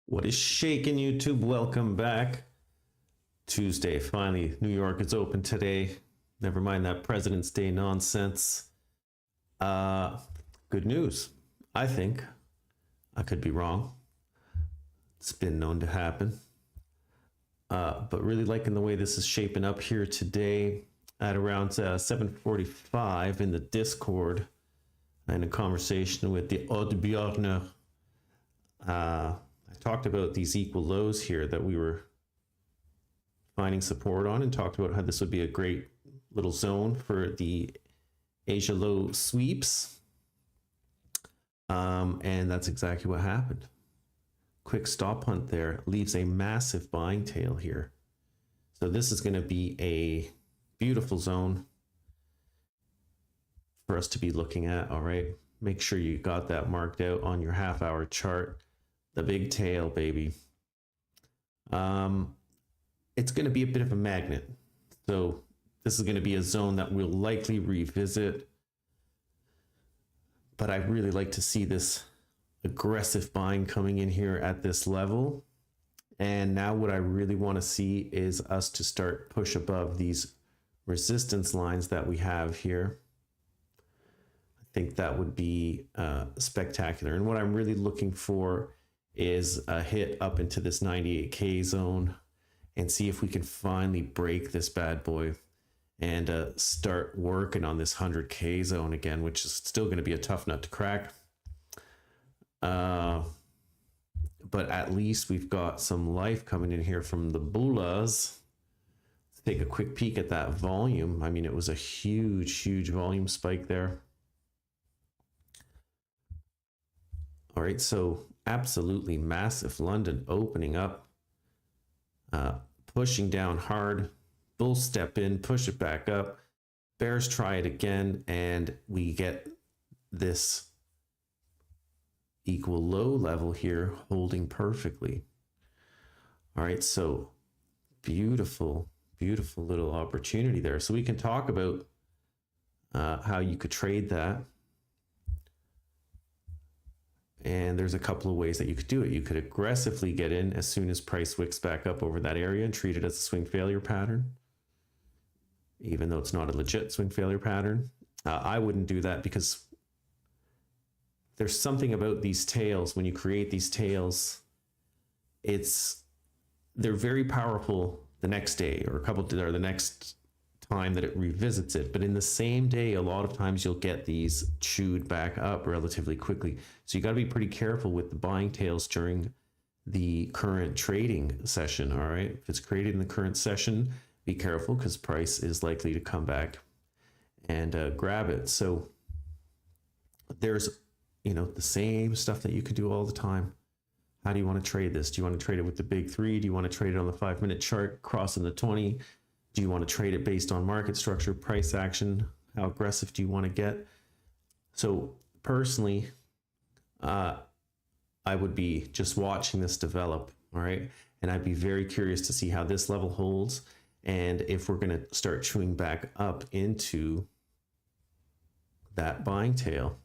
What is shaking, YouTube? Welcome back. Tuesday, finally, New York is open today. Never mind that President's Day nonsense. Good news, I think. I could be wrong. It's been known to happen. But really liking the way this is shaping up here today at around 7:45 in the Discord. In a conversation with the Odd Bjorner. I talked about these equal lows here that we were finding support on, and talked about how this would be a great little zone for the Asia low sweeps. And that's exactly what happened. Quick stop hunt there leaves a massive buying tail here. So this is going to be a beautiful zone for us to be looking at. All right, make sure you got that marked out on your half-hour chart. The big tail, baby. It's going to be a bit of a magnet. So this is going to be a zone that we'll likely revisit. But I really like to see this aggressive buying coming in here at this level. And now what I really want to see is us to start push above these resistance lines that we have here. I think that would be spectacular. And what I'm really looking for is a hit up into this 98K zone and see if we can finally break this bad boy and start working on this 100K zone again, which is still going to be a tough nut to crack. But at least we've got some life coming in here from the bullas. Let's take a quick peek at that volume. I mean, it was a huge volume spike there. All right, so absolutely massive London opening up, pushing down hard, bull step in, push it back up, bears try it again, and we get this equal low level here holding perfectly. All right, so beautiful beautiful little opportunity there. So we can talk about how you could trade that. And there's a couple of ways that you could do it. You could aggressively get in as soon as price wicks back up over that area and treat it as a swing failure pattern, even though it's not a legit swing failure pattern. I wouldn't do that because there's something about these tails. When you create these tails, they're very powerful the next day or the next time that it revisits it. But in the same day, a lot of times you'll get these chewed back up relatively quickly. So you got to be pretty careful with the buying tails during the current trading session. All right. If it's created in the current session, be careful because price is likely to come back and grab it. So there's, the same stuff that you could do all the time. How do you want to trade this? Do you want to trade it with the big three? Do you want to trade it on the 5-minute chart, crossing the 20? Do you want to trade it based on market structure, price action? How aggressive do you want to get? So personally, I would be just watching this develop, all right? And I'd be very curious to see how this level holds and if we're going to start chewing back up into that buying tail.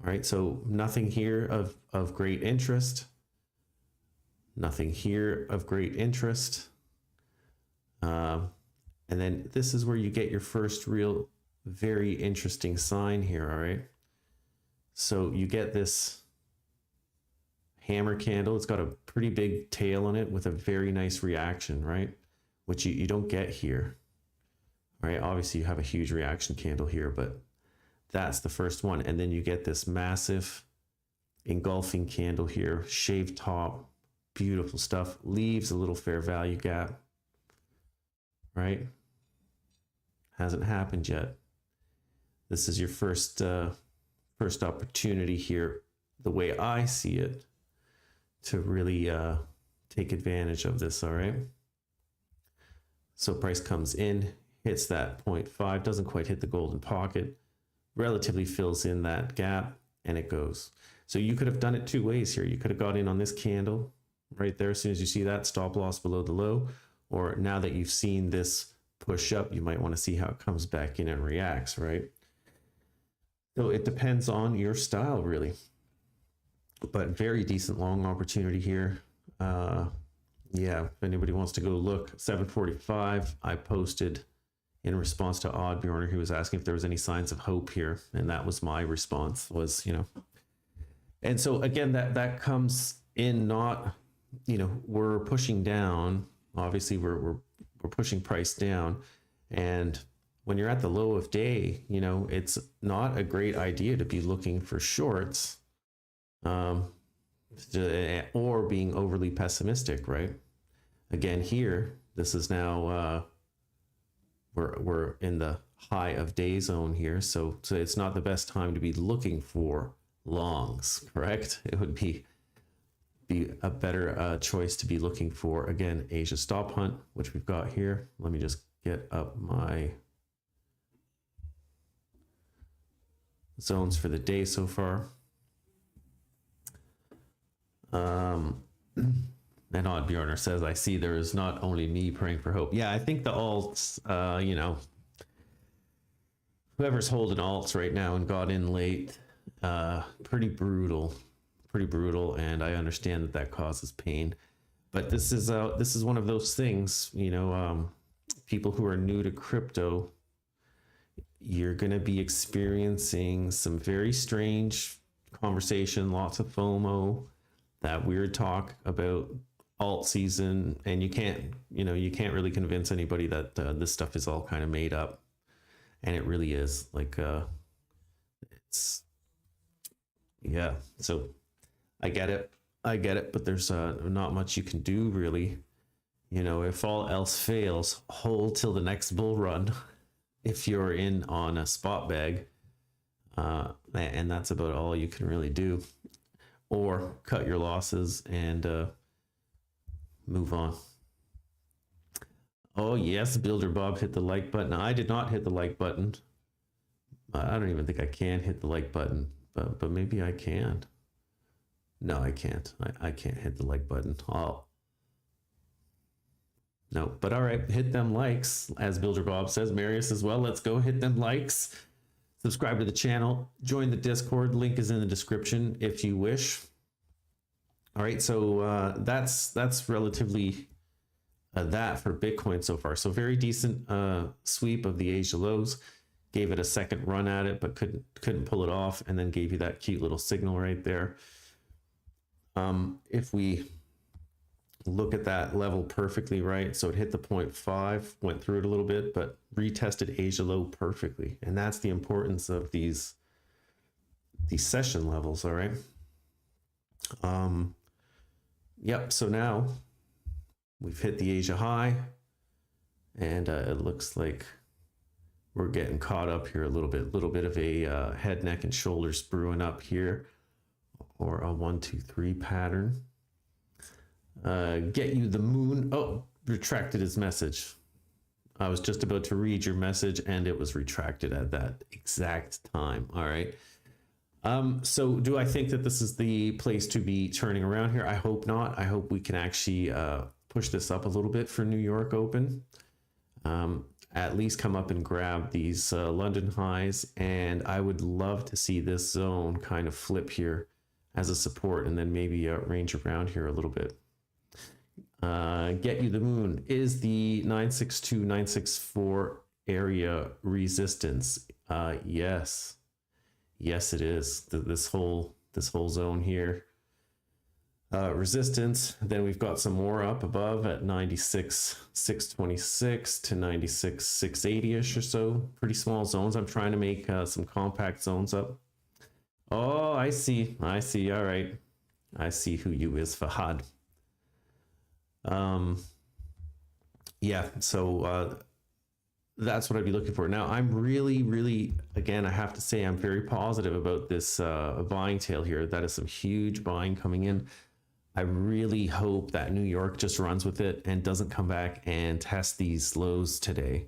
All right, so nothing here of great interest. Nothing here of great interest. And then this is where you get your first real, very interesting sign here, all right? So you get this hammer candle. It's got a pretty big tail on it with a very nice reaction, right? Which you don't get here, all right? Obviously you have a huge reaction candle here, but that's the first one. And then you get this massive engulfing candle here, shaved top, beautiful stuff, leaves a little fair value gap, right? Hasn't happened yet. This is your first opportunity here, the way I see it, to really take advantage of this, all right? So price comes in, hits that 0.5, doesn't quite hit the golden pocket, relatively fills in that gap, and it goes. So you could have done it two ways here. You could have got in on this candle right there as soon as you see that stop loss below the low, or now that you've seen this push up, you might want to see how it comes back in and reacts, right? So it depends on your style, really. But very decent long opportunity here. Yeah, if anybody wants to go look, 745, I posted in response to Oddbjorner, who was asking if there was any signs of hope here. And that was my response was, and so again, that comes in not, we're pushing down, obviously we're pushing price down. And when you're at the low of day, it's not a great idea to be looking for shorts, or being overly pessimistic, right? Again, here, this is now, we're in the high of day zone here. So it's not the best time to be looking for longs, correct? It would be a better choice to be looking for, again, Asia stop hunt, which we've got here. Let me just get up my zones for the day so far. And Oddbjorner says, I see there is not only me praying for hope. Yeah, I think the alts, whoever's holding alts right now and got in late, pretty brutal. And I understand that causes pain, but this is one of those things, people who are new to crypto, you're going to be experiencing some very strange conversation, lots of FOMO, that weird talk about alt season, and you can't really convince anybody that this stuff is all kind of made up, and it really is. Like yeah, so I get it, but there's not much you can do really. If all else fails, hold till the next bull run if you're in on a spot bag, and that's about all you can really do, or cut your losses and move on. Oh yes, Builder Bob hit the like button. I did not hit the like button. I don't even think I can hit the like button, but maybe I can. No, I can't. I can't hit the like button. No, but all right, hit them likes, as Builder Bob says. Marius as well. Let's go hit them likes. Subscribe to the channel. Join the Discord. Link is in the description if you wish. All right, so that's relatively that for Bitcoin so far. So very decent sweep of the Asia lows. Gave it a second run at it, but couldn't pull it off, and then gave you that cute little signal right there. If we look at that level perfectly, right? So it hit the 0.5, went through it a little bit, but retested Asia low perfectly. And that's the importance of these session levels, all right? Yep, so now we've hit the Asia high, and it looks like we're getting caught up here a little bit of a head, neck, and shoulders brewing up here, or a 1, 2, 3 pattern. Get you the moon. Oh, retracted his message. I was just about to read your message and it was retracted at that exact time. All right. So do I think that this is the place to be turning around here? I hope not. I hope we can actually push this up a little bit for New York Open. At least come up and grab these London highs, and I would love to see this zone kind of flip here as a support, and then maybe range around here a little bit. Get you the moon is the 962, 964 area resistance. Yes, it is. This whole zone here. Resistance. Then we've got some more up above at 96,626 to 96,680-ish or so. Pretty small zones. I'm trying to make some compact zones up. Oh, I see. All right. I see who you is, Fahad. Yeah, so that's what I'd be looking for. Now, I'm really, again, I have to say, I'm very positive about this buying tail here. That is some huge buying coming in. I really hope that New York just runs with it and doesn't come back and test these lows today.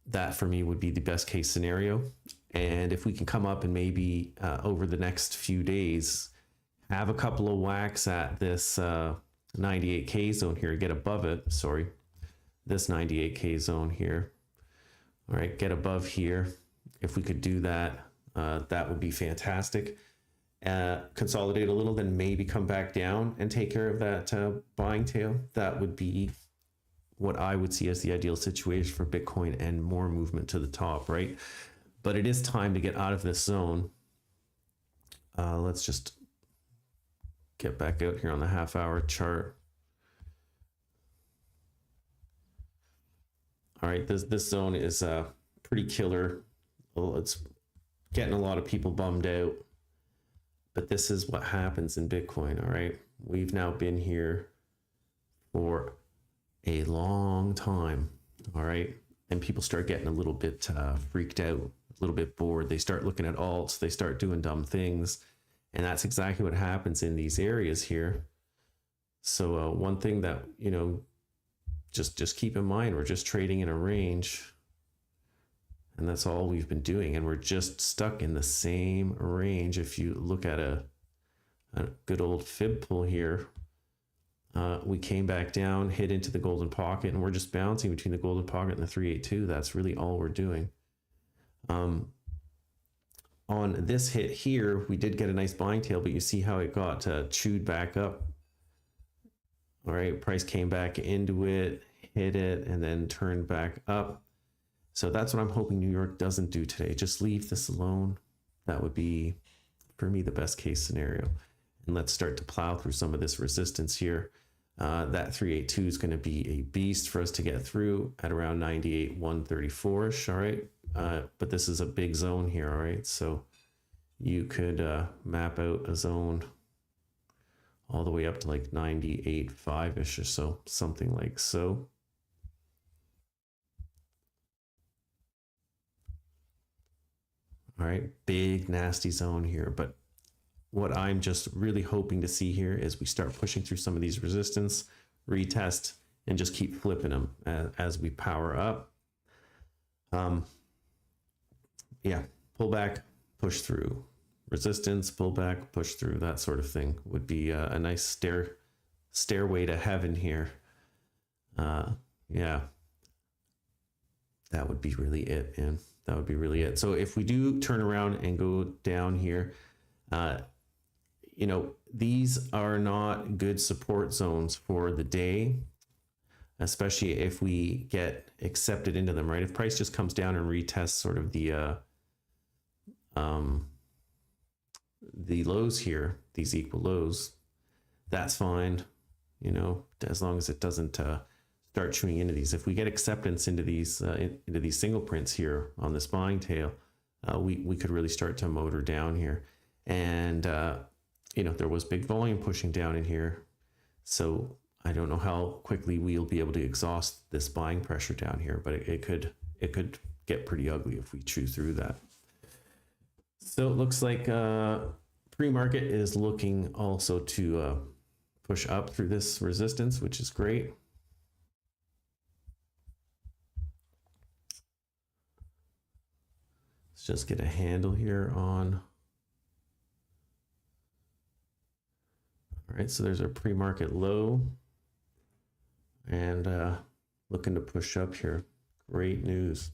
That for me would be the best case scenario. And if we can come up and maybe over the next few days, have a couple of whacks at this 98K zone here, get above it, sorry, this 98K zone here. All right, get above here. If we could do that, that would be fantastic. Consolidate a little, then maybe come back down and take care of that buying tail. That would be what I would see as the ideal situation for Bitcoin and more movement to the top, right? But it is time to get out of this zone. Let's just get back out here on the half-hour chart. All right, this zone is pretty killer. Well, it's getting a lot of people bummed out. But this is what happens in Bitcoin, all right? We've now been here for a long time, all right? And people start getting a little bit freaked out, a little bit bored. They start looking at alts, they start doing dumb things. And that's exactly what happens in these areas here. So one thing that, you know, just keep in mind, we're just trading in a range. And that's all we've been doing. And we're just stuck in the same range. If you look at a good old fib pull here, we came back down, hit into the golden pocket, and we're just bouncing between the golden pocket and the 382. That's really all we're doing. On this hit here, we did get a nice buying tail, but you see how it got chewed back up. All right, price came back into it, hit it, and then turned back up. So that's what I'm hoping New York doesn't do today. Just leave this alone. That would be, for me, the best case scenario. And let's start to plow through some of this resistance here. That 382 is going to be a beast for us to get through at around 98, 134-ish, all right? But this is a big zone here, all right? So you could map out a zone all the way up to like 98.5-ish or so, something like so. All right, big nasty zone here. But what I'm just really hoping to see here is we start pushing through some of these resistance, retest, and just keep flipping them as we power up. Yeah, pull back, push through. Resistance, pull back, push through, that sort of thing would be a nice stairway to heaven here. yeah, that would be really it, man. That would be really it. So if we do turn around and go down here, you know, these are not good support zones for the day, especially if we get accepted into them, right? If price just comes down and retests sort of the lows here, these equal lows, that's fine, you know, as long as it doesn't start chewing into these. If we get acceptance into these single prints here on this buying tail, we could really start to motor down here. And you know, there was big volume pushing down in here, so I don't know how quickly we'll be able to exhaust this buying pressure down here, but it could get pretty ugly if we chew through that. So it looks like pre-market is looking also to push up through this resistance, which is great. Let's just get a handle here on. All right, so there's our pre-market low, and looking to push up here. Great news.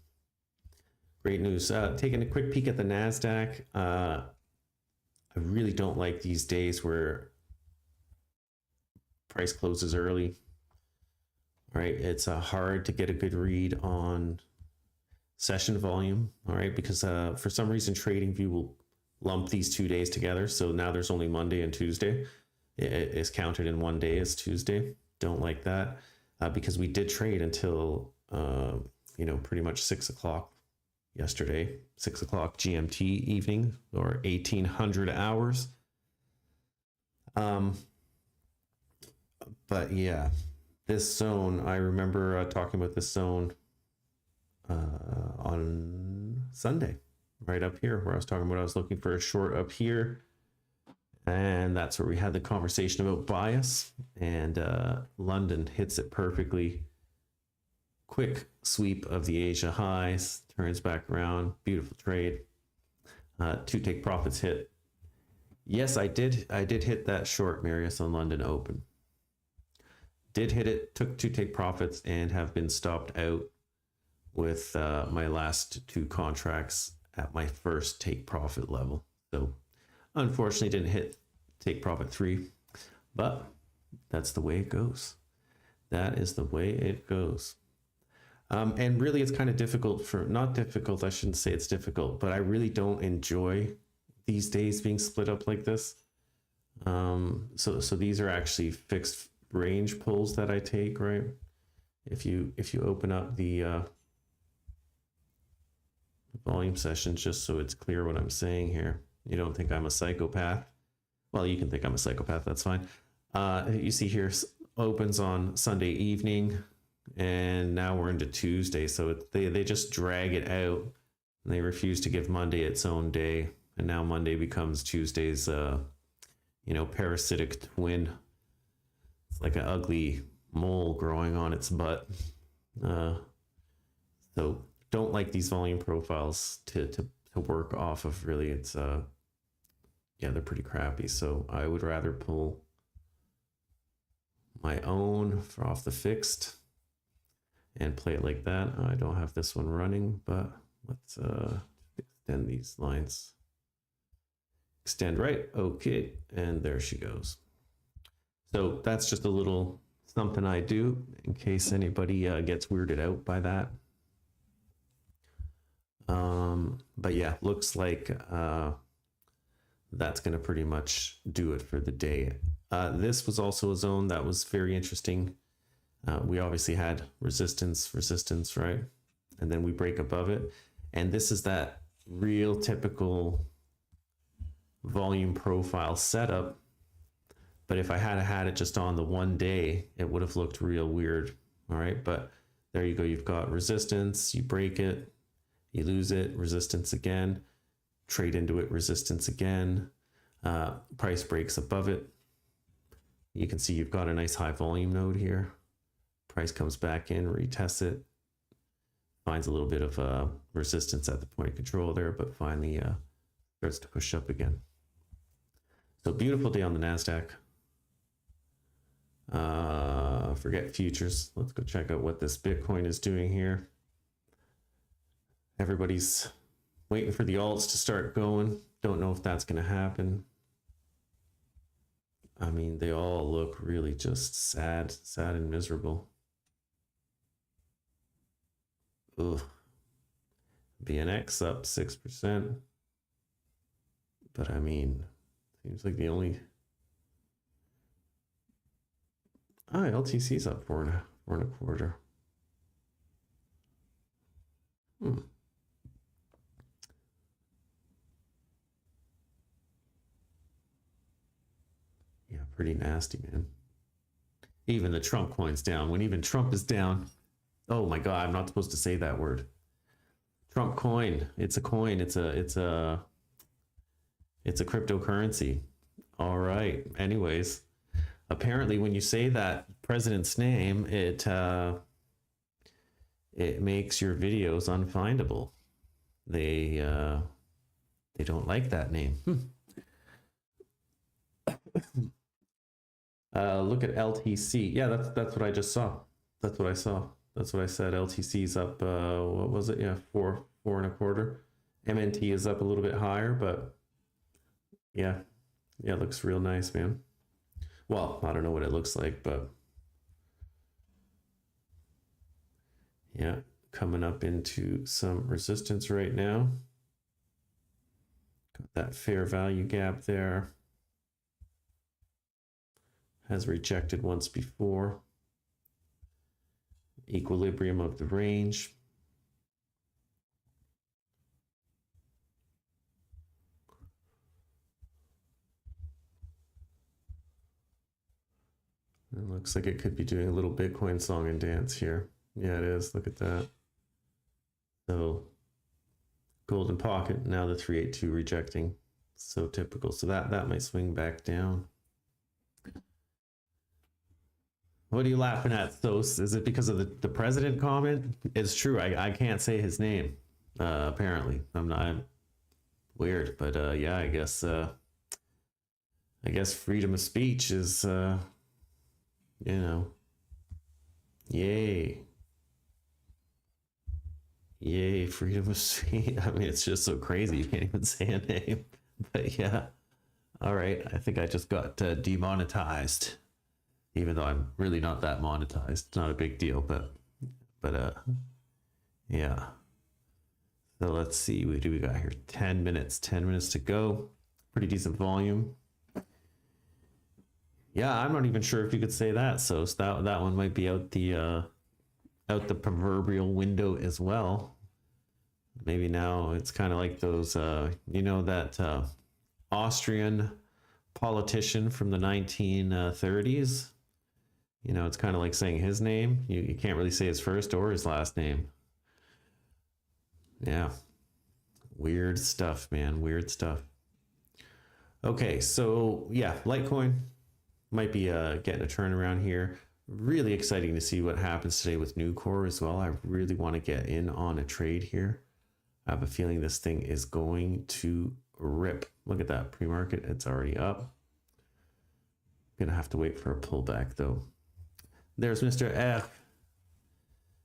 Great news. Taking a quick peek at the NASDAQ. I really don't like these days where price closes early. All right, it's hard to get a good read on session volume. All right, because for some reason TradingView will lump these 2 days together. So now there's only Monday and Tuesday. It is counted in one day as Tuesday. Don't like that because we did trade until you know, pretty much 6 o'clock yesterday, 6 o'clock GMT evening, or 1800 hours. But yeah, this zone, I remember talking about this zone on Sunday, right up here, where I was talking about I was looking for a short up here. And that's where we had the conversation about bias, and London hits it perfectly. Quick sweep of the Asia highs, turns back around, beautiful trade. 2 take profits hit. Yes, I did hit that short, Marius, on London Open. Did hit it, took 2 take profits, and have been stopped out with my last 2 contracts at my first take profit level. So unfortunately didn't hit take profit 3, but that's the way it goes. That is the way it goes. And really it's kind of difficult for, not difficult, I shouldn't say it's difficult, but I really don't enjoy these days being split up like this. So these are actually fixed range pulls that I take, right? If you open up the volume sessions, just so it's clear what I'm saying here. You don't think I'm a psychopath? Well, you can think I'm a psychopath, that's fine. You see here, opens on Sunday evening, and now we're into Tuesday. So they just drag it out, and they refuse to give Monday its own day. And now Monday becomes Tuesday's, you know, parasitic twin. It's like an ugly mole growing on its butt. So don't like these volume profiles to work off of, really. It's yeah, they're pretty crappy. So I would rather pull my own off the fixed and play it like that. I don't have this one running, but let's extend these lines. Extend right, okay, and there she goes. So that's just a little something I do in case anybody gets weirded out by that. But yeah, looks like that's going to pretty much do it for the day. This was also a zone that was very interesting. We obviously had resistance, right? And then we break above it. And this is that real typical volume profile setup. But if I had it just on the 1 day, it would have looked real weird. All right, but there you go. You've got resistance, you break it, you lose it, resistance again, trade into it, resistance again, price breaks above it. You can see you've got a nice high volume node here. Price comes back in, retests it, finds a little bit of resistance at the point of control there, but finally starts to push up again. So beautiful day on the NASDAQ. forget futures. Let's go check out what this Bitcoin is doing here. Everybody's waiting for the alts to start going. Don't know if that's going to happen. I mean, they all look really just sad and miserable. Ugh. BNX up 6%. But I mean, seems like the only... LTC's up 4.25. Yeah, pretty nasty, man. Even the Trump coin's down. When even Trump is down, oh my God, I'm not supposed to say that word. Trump coin. It's a coin. It's a cryptocurrency. All right. Anyways, apparently when you say that president's name, it makes your videos unfindable. They don't like that name. Look at LTC. Yeah, that's what I just saw. That's what I saw. That's what I said. LTC's up, what was it? Yeah, 4.25. MNT is up a little bit higher, but yeah, it looks real nice, man. Well, I don't know what it looks like, but yeah, coming up into some resistance right now. Got that fair value gap there. Has rejected once before. Equilibrium of the range. It looks like it could be doing a little Bitcoin song and dance here. Yeah, it is. Look at that. So golden pocket, now the 382 rejecting. So typical. So that might swing back down. What are you laughing at, Thos? Is it because of the president comment? It's true. I can't say his name. Apparently, I'm weird, but yeah, I guess freedom of speech is you know, yay, freedom of speech. I mean, it's just so crazy. You can't even say a name. But yeah, all right. I think I just got demonetized. Even though I'm really not that monetized. It's not a big deal, but yeah. So let's see, what do we got here? 10 minutes to go. Pretty decent volume. Yeah, I'm not even sure if you could say that. So that one might be out the proverbial window as well. Maybe now it's kind of like those, you know, that Austrian politician from the 1930s. You know, it's kind of like saying his name. You can't really say his first or his last name. Yeah. Weird stuff, man. Weird stuff. Okay, so yeah, Litecoin might be getting a turnaround here. Really exciting to see what happens today with Nucor as well. I really want to get in on a trade here. I have a feeling this thing is going to rip. Look at that pre-market. It's already up. Gonna have to wait for a pullback though. There's Mr. F.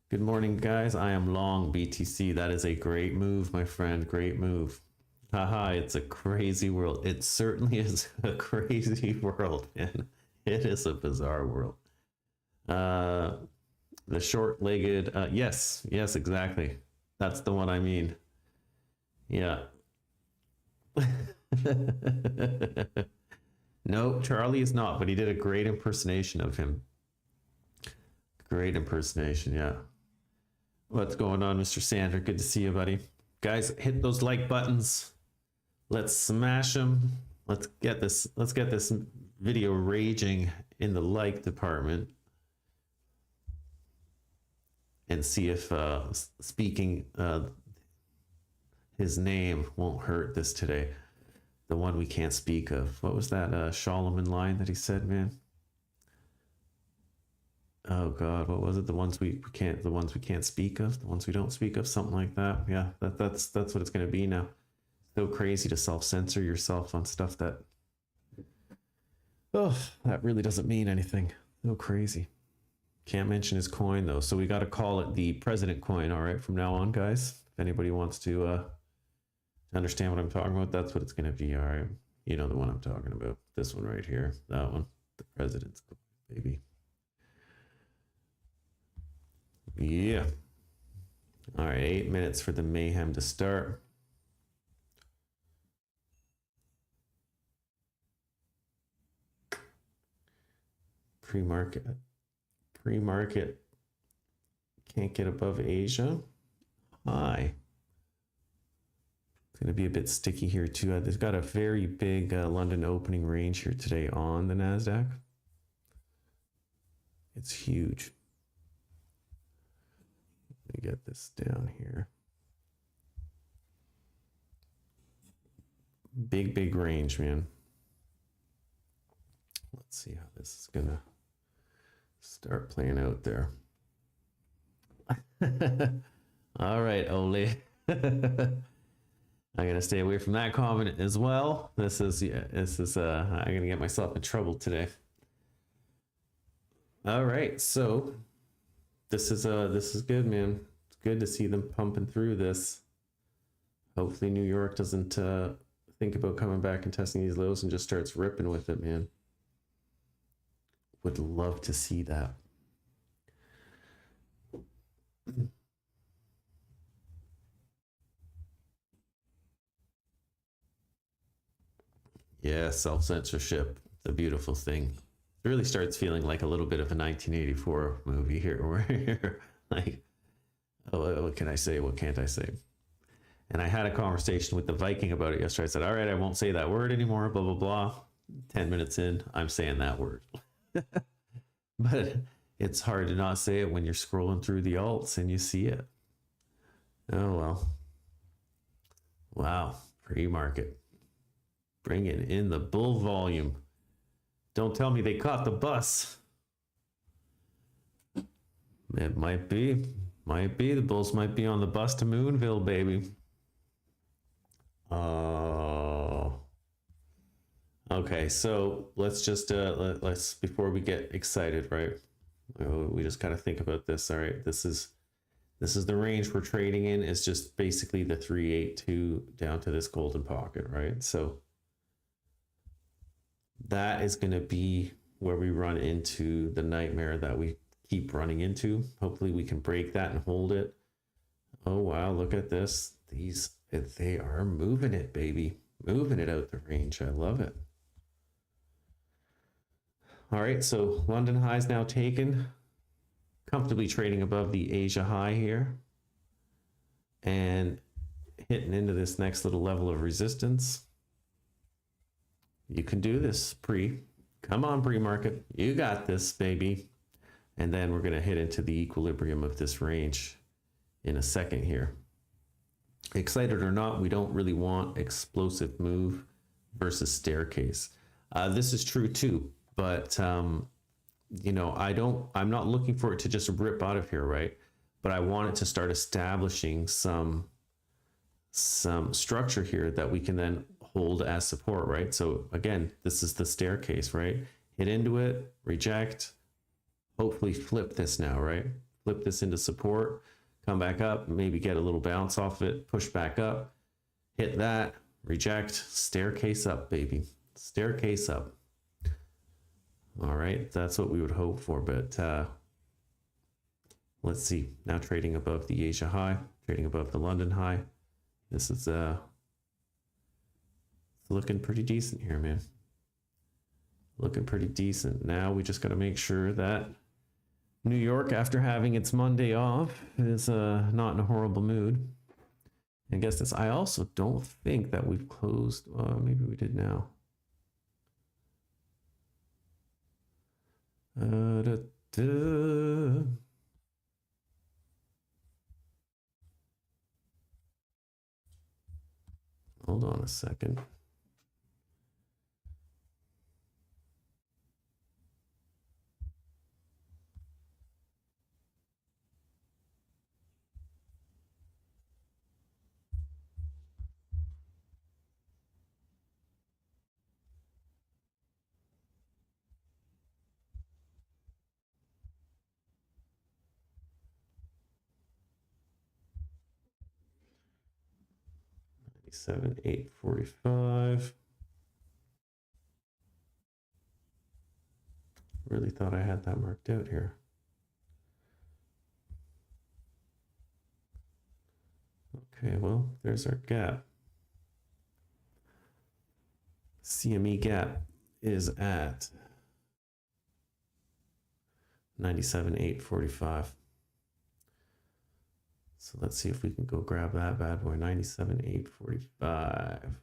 Good morning, guys. I am long BTC. That is a great move, my friend. Great move. Haha, it's a crazy world. It certainly is a crazy world, man. It is a bizarre world. The short-legged, yes, exactly. That's the one I mean. Yeah. No, Charlie is not, but he did a great impersonation of him. Great impersonation, yeah. What's going on, Mr. Sander? Good to see you, buddy. Guys, hit those like buttons. Let's smash them. Let's get this video raging in the like department. And see if speaking his name won't hurt this today. The one we can't speak of. What was that Solomon line that he said, man? Oh God, what was it? The ones we can't speak of, the ones we don't speak of, something like that. Yeah, that's what it's gonna be now. So crazy to self-censor yourself on stuff that, oh, that really doesn't mean anything. So crazy. Can't mention his coin though, so we got to call it the president coin. All right, from now on, guys. If anybody wants to understand what I'm talking about, that's what it's going to be. All right, you know the one I'm talking about. This one right here, that one, the president's coin, baby. Yeah. All right, 8 minutes for the mayhem to start. Pre-market can't get above Asia. High. It's going to be a bit sticky here too. They've got a very big London opening range here today on the NASDAQ. It's huge. Let me get this down here. Big range, man. Let's see how this is going to start playing out there. All right, Ole. I'm gonna stay away from that comment as well. This is I'm gonna get myself in trouble today. All right, so this is good, man. It's good to see them pumping through this. Hopefully New York doesn't think about coming back and testing these lows and just starts ripping with it, man. Would love to see that. Yeah, self-censorship, the beautiful thing. It really starts feeling like a little bit of a 1984 movie here, where you're like, oh, what can I say? What can't I say? And I had a conversation with the Viking about it yesterday. I said, all right, I won't say that word anymore, blah, blah, blah. 10 minutes in, I'm saying that word. But it's hard to not say it when you're scrolling through the alts and you see it. Oh, well. Wow, pre-market. Bringing in the bull volume. Don't tell me they caught the bus. It might be. The bulls might be on the bus to Moonville, baby. Oh. Okay, so let's just let's before we get excited, right? We just gotta think about this. All right, this is the range we're trading in. Is just basically the 382 down to this golden pocket, right? So that is going to be where we run into the nightmare that we keep running into. Hopefully we can break that and hold it. Oh, wow. Look at this. They are moving it, baby. Moving it out the range. I love it. All right. So London high is now taken. Comfortably trading above the Asia high here. And hitting into this next little level of resistance. You can do this, pre. Come on, pre-market. You got this, baby. And then we're going to hit into the equilibrium of this range in a second here. Excited or not, we don't really want explosive move versus staircase. This is true too, but you know, I'm not looking for it to just rip out of here, right? But I want it to start establishing some structure here that we can then hold as support, right? So again, this is the staircase, right? Hit into it, reject, hopefully flip this now, right? Flip this into support, come back up, maybe get a little bounce off it, push back up, hit that, reject, staircase up, baby. Staircase up. All right, that's what we would hope for, but let's see. Now trading above the Asia high, trading above the London high. This is looking pretty decent here, man. Looking pretty decent. Now we just got to make sure that New York, after having its Monday off, is not in a horrible mood. And guess this, I also don't think that we've closed. Maybe we did now. Hold on a second. 97,845. Really thought I had that marked out here. Okay, well, there's our gap. CME gap is at 97,845. So let's see if we can go grab that bad boy, 97,845.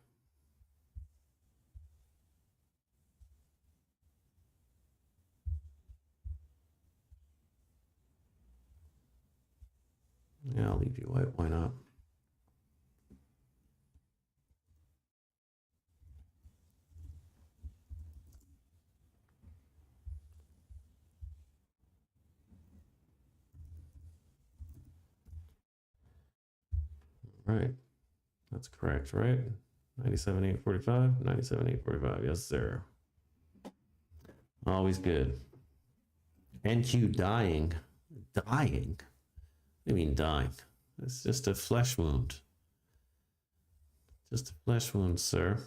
Yeah, I'll leave you white. Why not? Right. That's correct, right? 97,845, 97,845. Yes, sir. Always good. NQ dying. Dying? What do you mean dying? It's just a flesh wound. Just a flesh wound, sir.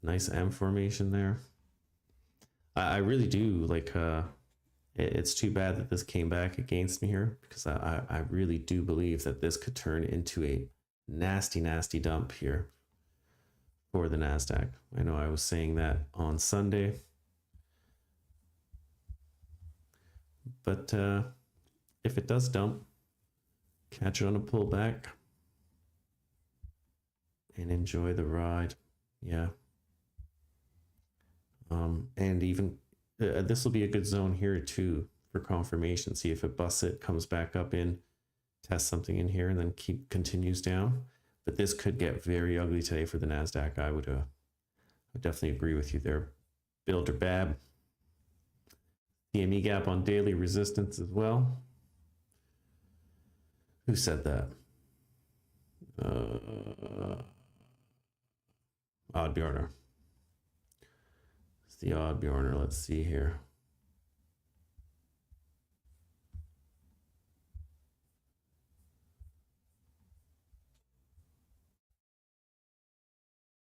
Nice M formation there. I really do like, it's too bad that this came back against me here, because I really do believe that this could turn into a nasty, nasty dump here for the NASDAQ. I know I was saying that on Sunday, but if it does dump, catch it on a pullback and enjoy the ride. Yeah. And even this will be a good zone here too for confirmation. See if it busts it, comes back up in, test something in here, and then continues down. But this could get very ugly today for the NASDAQ. I would definitely agree with you there, Builder Bab. CME gap on daily resistance as well. Who said that? Oddbjorner. It's the Oddbjorner. Let's see here.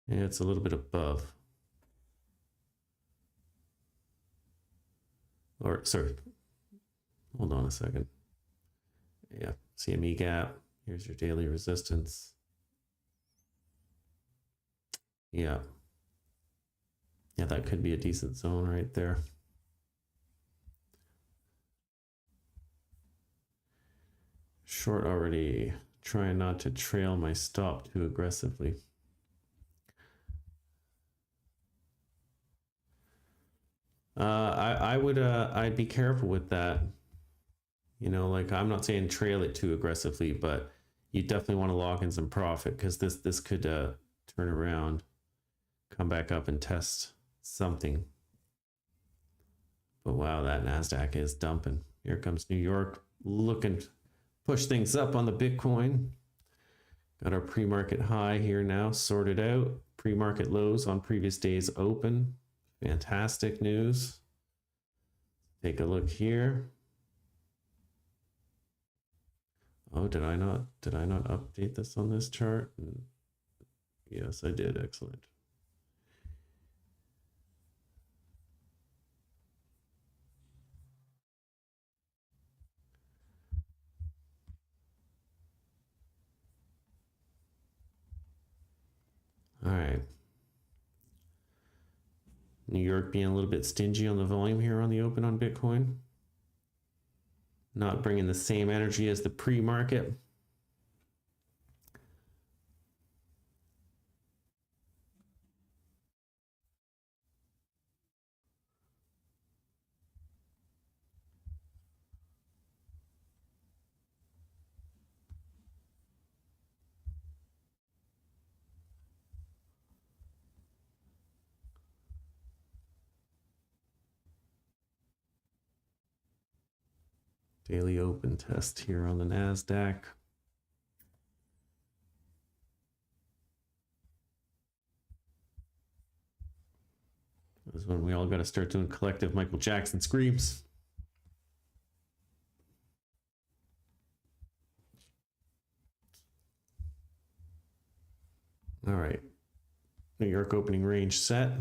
Yeah, it's a little bit above. Or, sorry, hold on a second. Yeah, CME gap. Here's your daily resistance. Yeah. Yeah, that could be a decent zone right there. Short already. Trying not to trail my stop too aggressively. I would I'd be careful with that. You know, like, I'm not saying trail it too aggressively, but you definitely want to lock in some profit, because this could turn around, come back up and test something. But wow, that NASDAQ is dumping. Here comes New York looking to push things up on the Bitcoin. Got our pre-market high here now sorted out. Pre-market lows on previous days open. Fantastic news. Take a look here. Oh, did I not update this on this chart? Yes, I did. Excellent. All right. New York being a little bit stingy on the volume here on the open on Bitcoin. Not bringing the same energy as the pre-market. Daily open test here on the NASDAQ. This is when we all got to start doing collective Michael Jackson screams. All right. New York opening range set.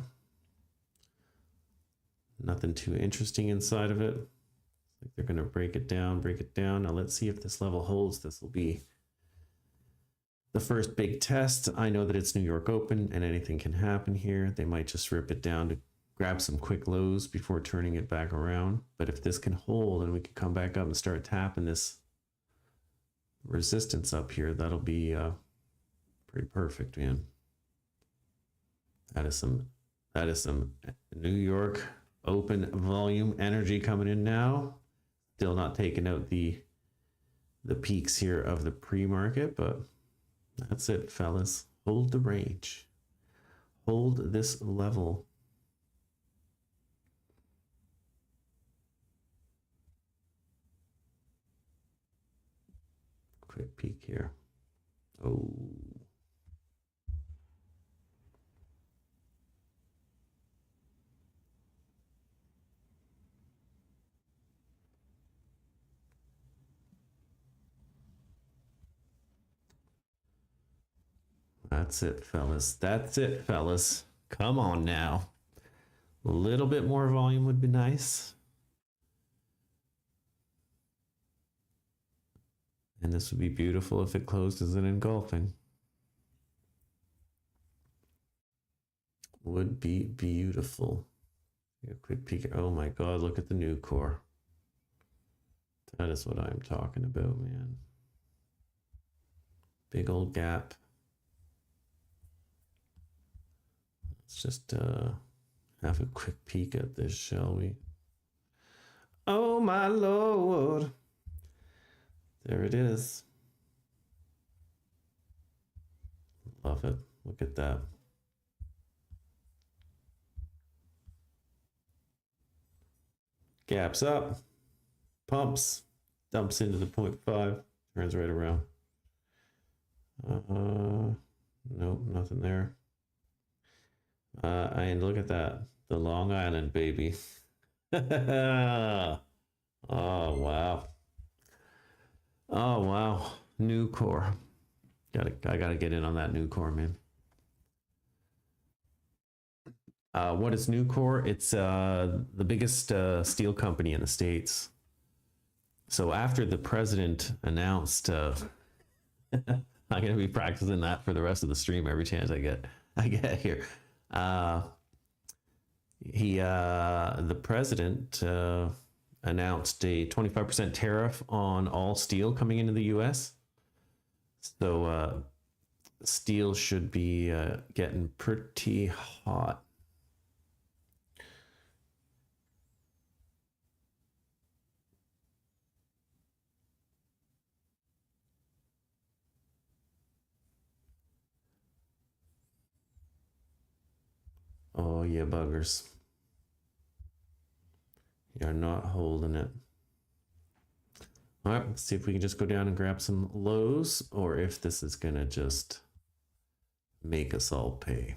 Nothing too interesting inside of it. They're going to break it down, break it down. Now let's see if this level holds. This will be the first big test. I know that it's New York Open and anything can happen here. They might just rip it down to grab some quick lows before turning it back around. But if this can hold and we can come back up and start tapping this resistance up here, that'll be pretty perfect, man. That is some New York Open volume energy coming in now. Still not taking out the peaks here of the pre-market, but that's it, fellas. Hold the range. Hold this level. Quick peek here. Oh. That's it, fellas. That's it, fellas. Come on now. A little bit more volume would be nice. And this would be beautiful if it closed as an engulfing. Would be beautiful. A quick peek. Oh my God, look at the new core. That is what I'm talking about, man. Big old gap. Let's just have a quick peek at this, shall we? Oh my Lord. There it is. Love it. Look at that. Gaps up, pumps, dumps into the 0.5, turns right around. Nope, nothing there. And look at that, the Long Island baby. Oh wow. Oh wow, new core. I gotta get in on that new core, man. What is Nucor? It's the biggest steel company in the States. So after the president announced, I'm gonna be practicing that for the rest of the stream every chance I get here. The president announced a 25% tariff on all steel coming into the U.S. So steel should be getting pretty hot. Oh yeah, buggers. You're not holding it. All right, let's see if we can just go down and grab some lows, or if this is gonna just make us all pay.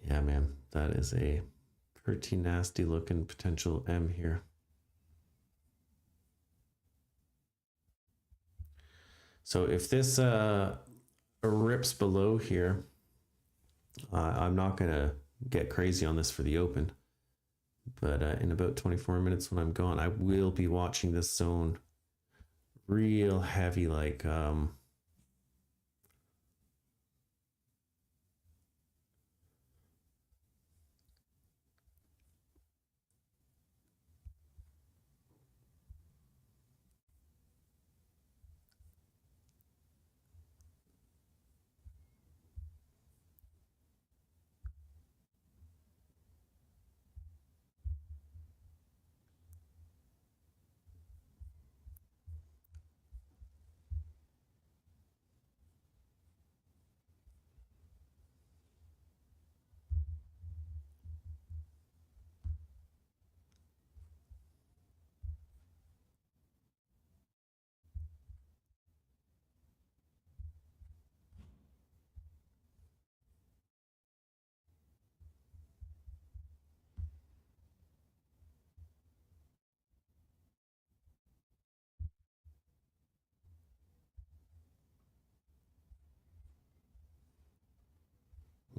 Yeah, man, that is a pretty nasty looking potential M here. So if this rips below here, I'm not gonna get crazy on this for the open, but in about 24 minutes when I'm gone, I will be watching this zone real heavy, like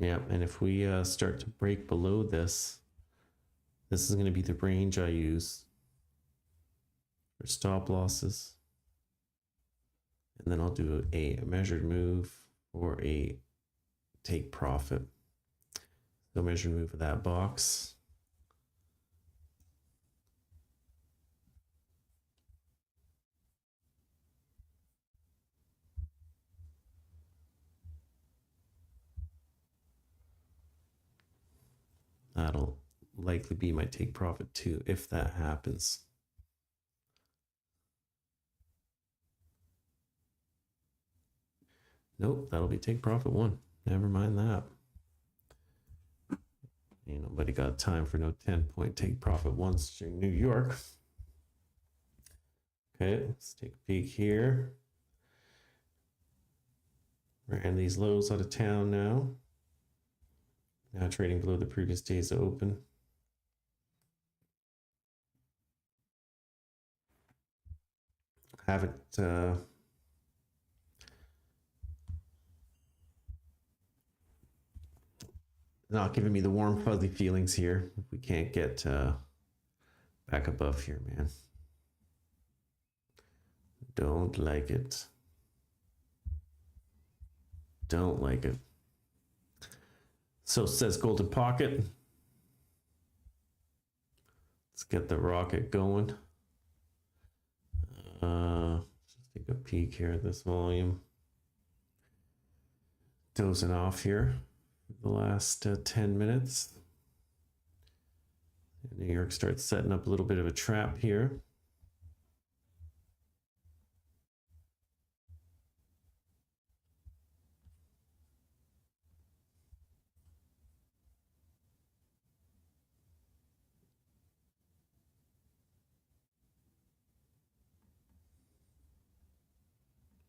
Yeah, and if we start to break below this, this is going to be the range I use for stop losses. And then I'll do a measured move or a take profit. So measured move of that box. That'll likely be my take profit too, if that happens. Nope, that'll be take profit 1. Never mind that. Ain't nobody got time for no 10-point take profit 1s during New York. Okay, let's take a peek here. Ran these lows out of town now. Now trading below the previous day's open. Haven't not giving me the warm fuzzy feelings here. If we can't get back above here, man. Don't like it. Don't like it. So says Golden Pocket. Let's get the rocket going. Just take a peek here at this volume. Dozing off here the last 10 minutes. New York starts setting up a little bit of a trap here.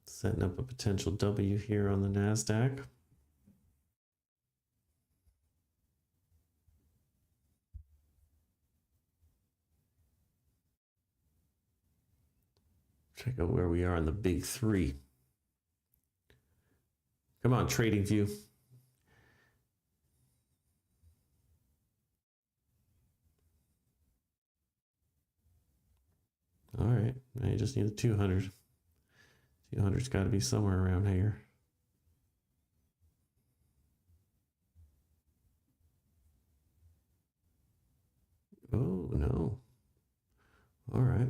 Setting up a potential W here on the NASDAQ. Check out where we are in the big 3. Come on, Trading View. All right, now you just need the 200. 200's got to be somewhere around here. Oh, no. All right.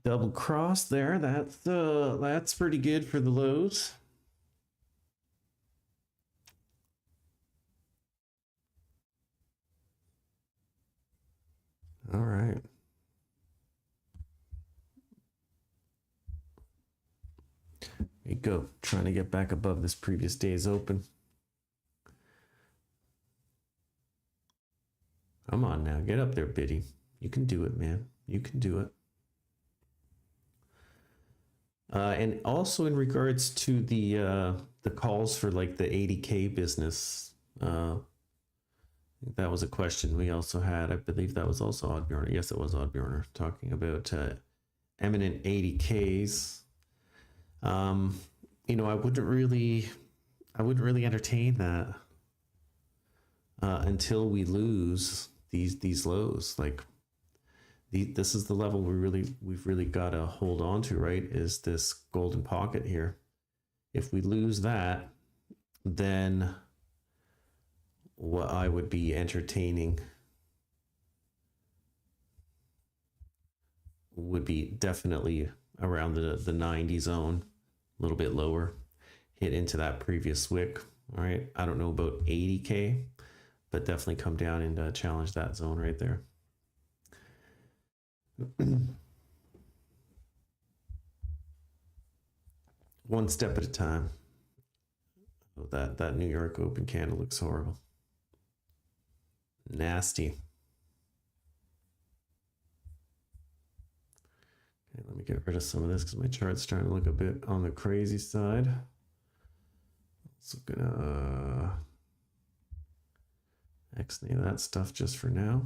Double cross there. That's pretty good for the lows. All right. There you go. Trying to get back above this previous day's open. Come on now, get up there, Biddy. You can do it, man. You can do it. And also in regards to the calls for like the 80K business, that was a question we also had. I believe that was also Oddbjorner. Yes, it was Oddbjorner talking about eminent 80Ks. You know, I wouldn't really entertain that until we lose these lows. Like this is the level we've really got to hold on to, right? Is this golden pocket here? If we lose that, then what I would be entertaining would be definitely around the 90 zone, a little bit lower, hit into that previous wick. All right, I don't know about 80K, but definitely come down and challenge that zone right there. One step at a time. Oh, that New York open candle looks horrible. Nasty. Okay, let me get rid of some of this because my chart's starting to look a bit on the crazy side. So gonna X-nay that stuff just for now.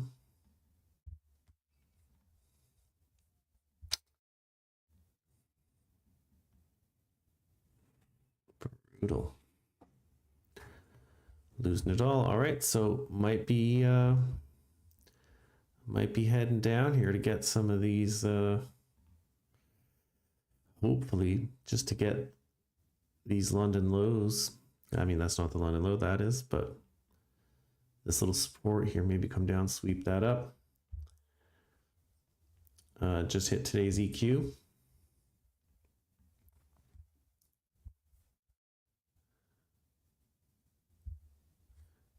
Brutal. Losing it all. All right, so might be heading down here to get some of these hopefully just to get these London lows. I mean, that's not the London low, that is, but this little support here, maybe come down, sweep that up. Just hit today's EQ.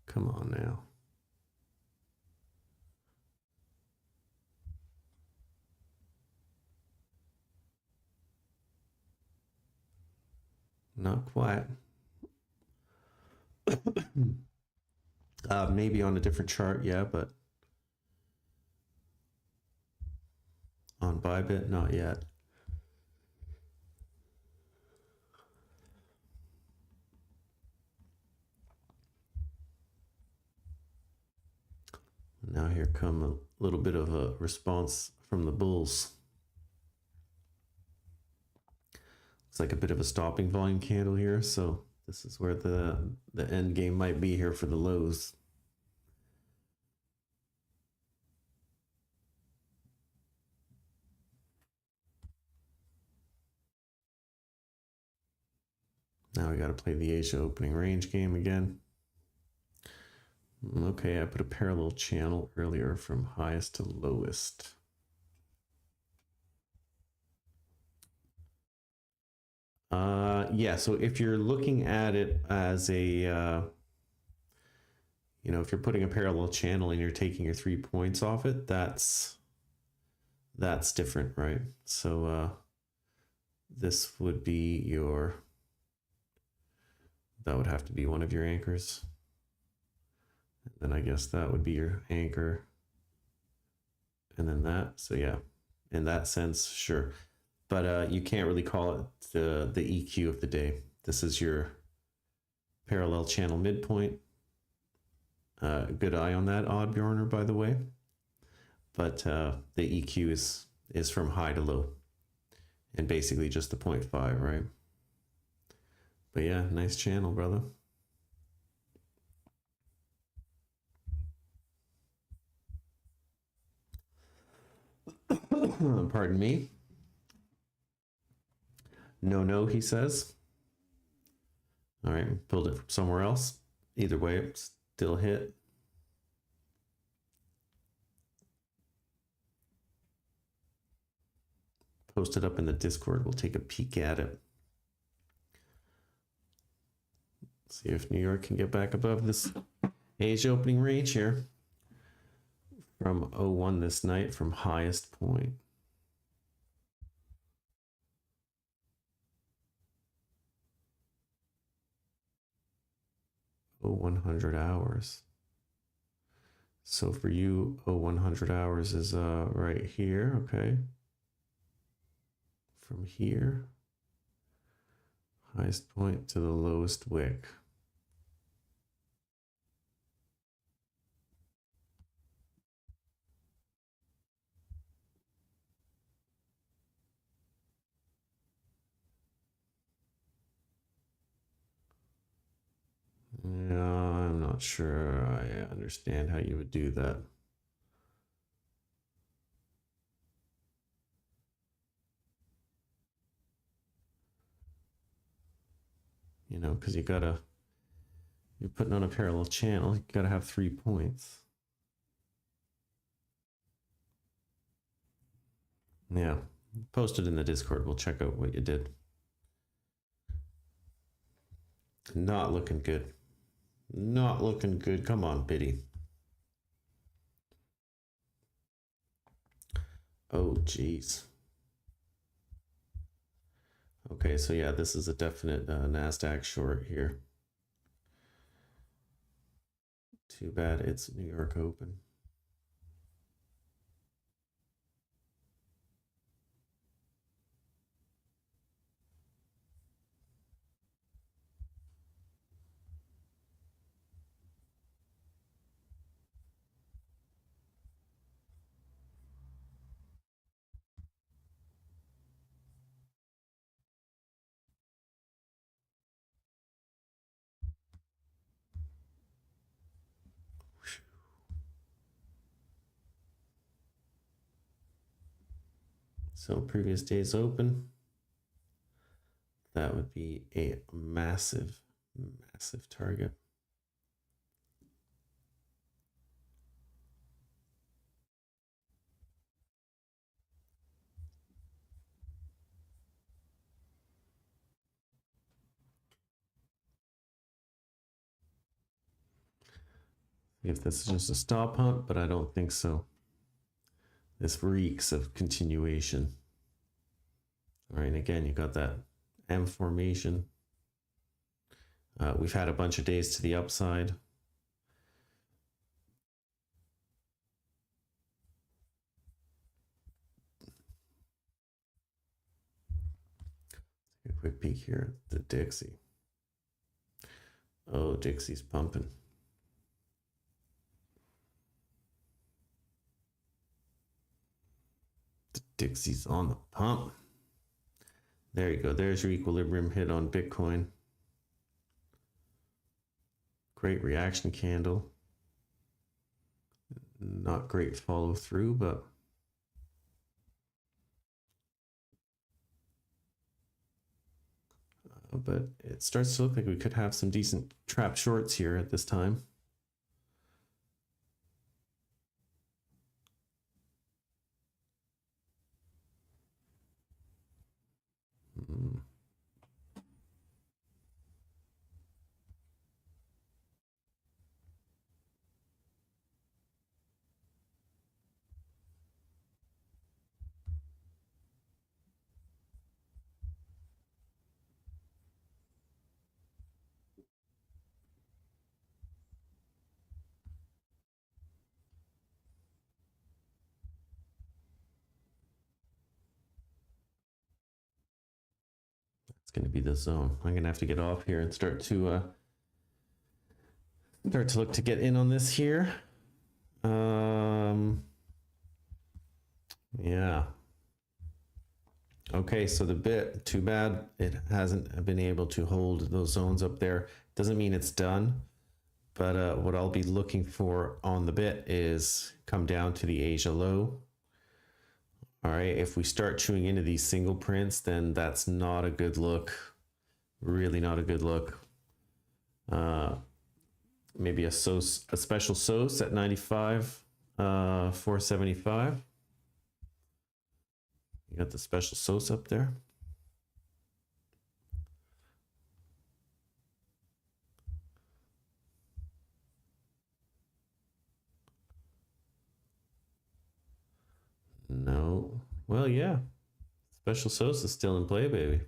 Come on now. Not quite. Maybe on a different chart, yeah, but on Bybit, not yet. Now here come a little bit of a response from the bulls. It's like a bit of a stopping volume candle here, so this is where the end game might be here for the lows. Now we got to play the Asia opening range game again. Okay, I put a parallel channel earlier from highest to lowest. Yeah, so if you're looking at it as a, you know, if you're putting a parallel channel and you're taking your 3 points off it, that's different, right? So this would be your, that would have to be one of your anchors. Then I guess that would be your anchor. And then that, so yeah, in that sense, sure. But you can't really call it the EQ of the day. This is your parallel channel midpoint. Good eye on that, Oddbjorner, by the way. But the EQ is from high to low. And basically just the 0.5, right? But yeah, nice channel, brother. Pardon me. No, he says. All right, build it from somewhere else. Either way, still hit. Post it up in the Discord. We'll take a peek at it. See if New York can get back above this Asia opening range here. From 01 this night, from highest point. 100 hours. So for you, 100 hours is right here, okay? From here, highest point to the lowest wick. Yeah, I'm not sure I understand how you would do that. You know, because you're putting on a parallel channel, you gotta have 3 points. Yeah, post it in the Discord. We'll check out what you did. Not looking good. Not looking good. Come on, Biddy. Oh, geez. Okay, so yeah, this is a definite NASDAQ short here. Too bad it's New York Open. So previous day's open, that would be a massive, massive target. If this is just a stop hunt, but I don't think so. This reeks of continuation. All right, and again, you got that M formation. We've had a bunch of days to the upside. A quick peek here at the Dixie. Oh, Dixie's pumping. The Dixie's on the pump. There you go. There's your equilibrium hit on Bitcoin. Great reaction candle. Not great follow through, but it starts to look like we could have some decent trap shorts here at this time. It's going to be the zone. I'm going to have to get off here and start to look to get in on this here. Yeah. Okay, so the bit, too bad it hasn't been able to hold those zones up there. Doesn't mean it's done, but what I'll be looking for on the bit is come down to the Asia low. All right, if we start chewing into these single prints, then that's not a good look. Really not a good look. Maybe a special SOS at 95, 475. You got the special SOS up there. No. Well, yeah. Special SOS is still in play, baby.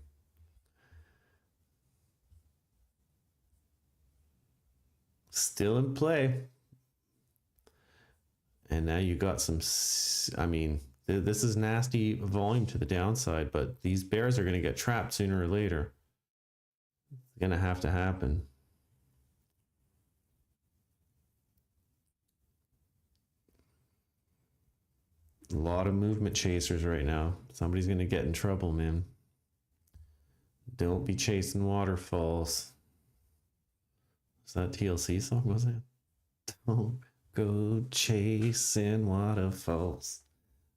Still in play. And now you got some, I mean, this is nasty volume to the downside, but these bears are going to get trapped sooner or later. It's going to happen. A lot of movement chasers right now. Somebody's going to get in trouble, man. Don't be chasing waterfalls. Was that TLC song, was it? Don't go chasing waterfalls.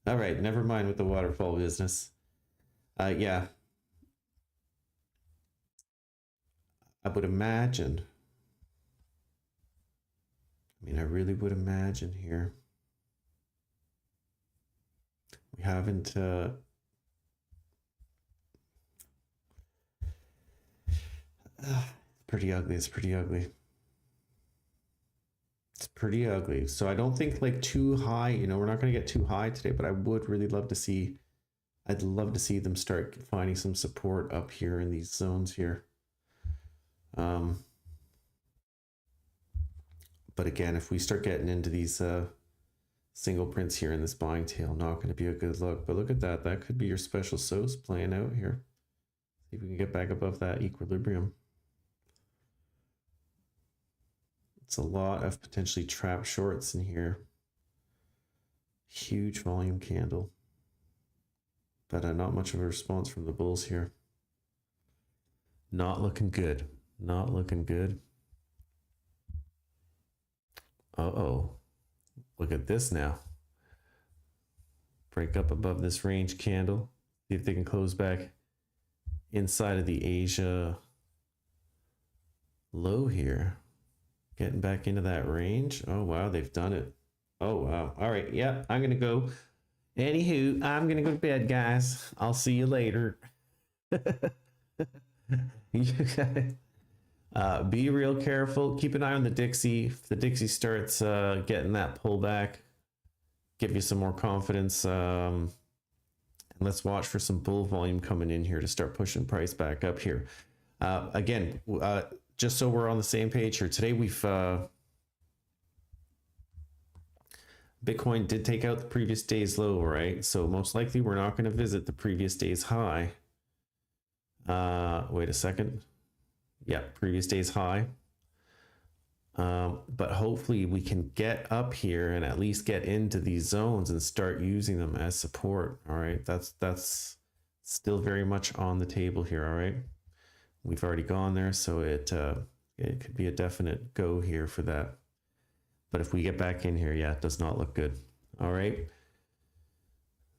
All right, never mind with the waterfall business. Yeah. I would imagine. I mean, I really would imagine here. We haven't. Pretty ugly. It's pretty ugly. It's pretty ugly. So I don't think like too high, you know, we're not going to get too high today, but I would really love to see, I'd love to see them start finding some support up here in these zones here. But again, if we start getting into these single prints here in this buying tail, not going to be a good look. But look at that. That could be your special SOS playing out here. See if we can get back above that equilibrium. It's a lot of potentially trapped shorts in here. Huge volume candle. But not much of a response from the bulls here. Not looking good. Not looking good. Uh-oh. Look at this now. break up above this range candle. See if they can close back inside of the Asia low here. Getting back into that range. Oh, wow, they've done it. Oh, wow. All right, yeah, I'm going to go. Anywho, I'm going to go to bed, guys. I'll see you later. You guys, be real careful. Keep an eye on the Dixie. If the Dixie starts getting that pullback, give you some more confidence. And let's watch for some bull volume coming in here to start pushing price back up here. Again, just so we're on the same page here, today we've Bitcoin did take out the previous day's low, right? So most likely we're not going to visit the previous day's high. Wait a second. Yeah, previous day's high. But hopefully we can get up here and at least get into these zones and start using them as support. All right, that's still very much on the table here. All right, we've already gone there, so it could be a definite go here for that. But if we get back in here, yeah, it does not look good. All right.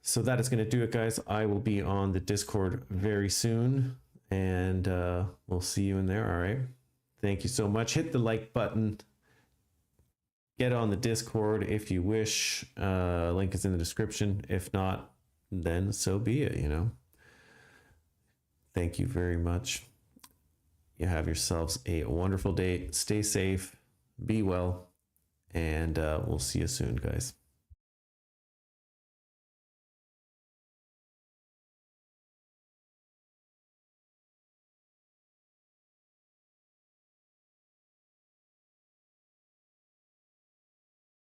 So that is going to do it, guys. I will be on the Discord very soon, and we'll see you in there. All right. Thank you so much. Hit the like button. Get on the Discord if you wish. Link is in the description. If not, then so be it, you know. Thank you very much. You have yourselves a wonderful day. Stay safe. Be well. And we'll see you soon, guys.